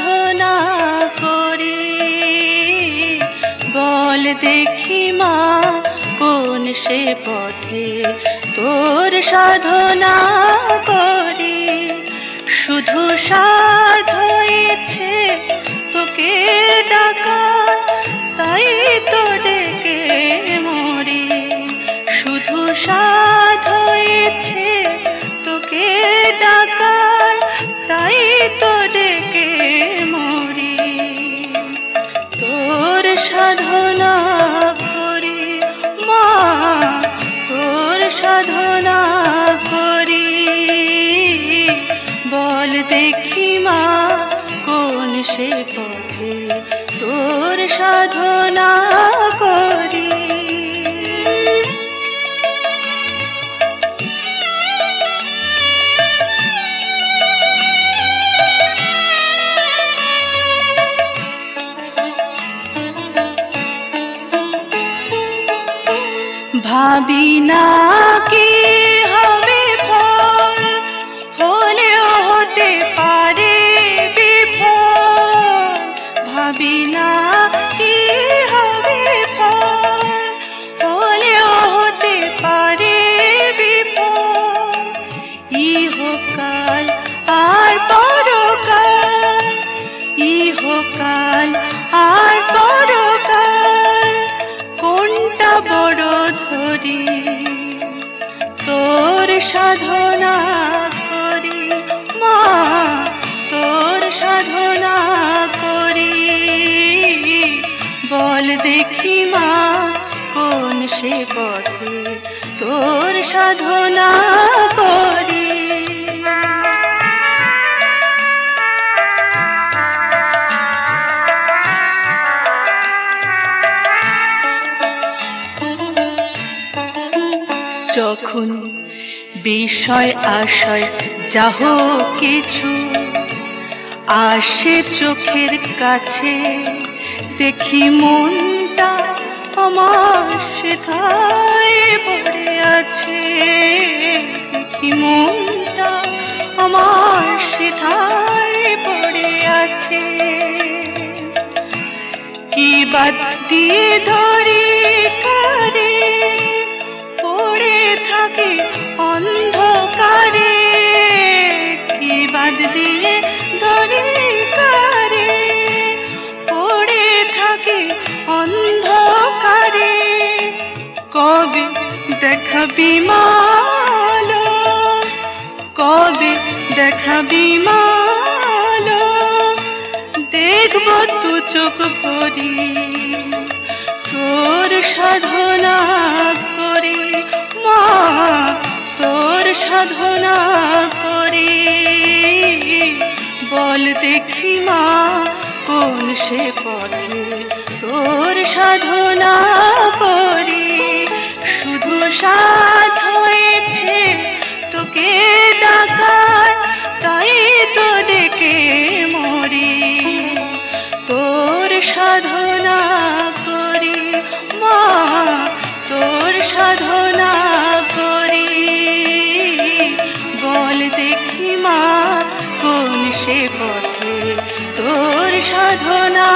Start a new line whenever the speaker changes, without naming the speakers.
সাধনা করি, বল দেখি মা কোন সে পথে তোর সাধনা করি। শুধু সাধ হয়েছে তোকে ডাকা, তাই তো ডেকে মরি। শুধু সাধ হয়েছে তোকে ডাকা, তাই তো ডেকে মরি। তোর সাধনা করি মা, তোর সাধনা করি, বল দেখি মা কোন সে পথে তোর সাধনা করি। ভাবি না কি হবে ফল, হলেও হতে পারে বিফল। ভাবি না কি হবে ফল, হলেও হতে পারে বিফল। ইহকাল আর পরকাল, ইহকাল আর পরকাল, কোনটা বড় ধরি। তোর সাধনা করি মা, তোর সাধনা করি, বল দেখি মা কোন সে পথে তোর সাধনা করি। যখন বিষয় আশয় যাহ কিছু আসে চোখের কাছে, দেখি মনটা আমার সেথায় পড়ে আছে। দেখি মনটা আমার সেথায় পড়ে আছে। কি বাদ দিয়ে ধরি কারে, পড়ে থাকে অন্ধকারে। কি বাদ দিয়ে ধরি কারে, পড়ে থাকে অন্ধকারে। কবে দেখাবি মা আলো, কবে দেখাবি মা আলো, দেখব তু চোখ ভরি। তোর সাধনা করি মা, তোর সাধনা করি, বল দেখি মা কোন সে পথে তোর সাধনা করি। শুধু সাধ হয়েছে তোকে ডাকার, তাই তো ডেকে মরি। তোর সাধনা করি মা, তোর সাধনা করি, বল দেখি মা কোন সে পথে তোর সাধনা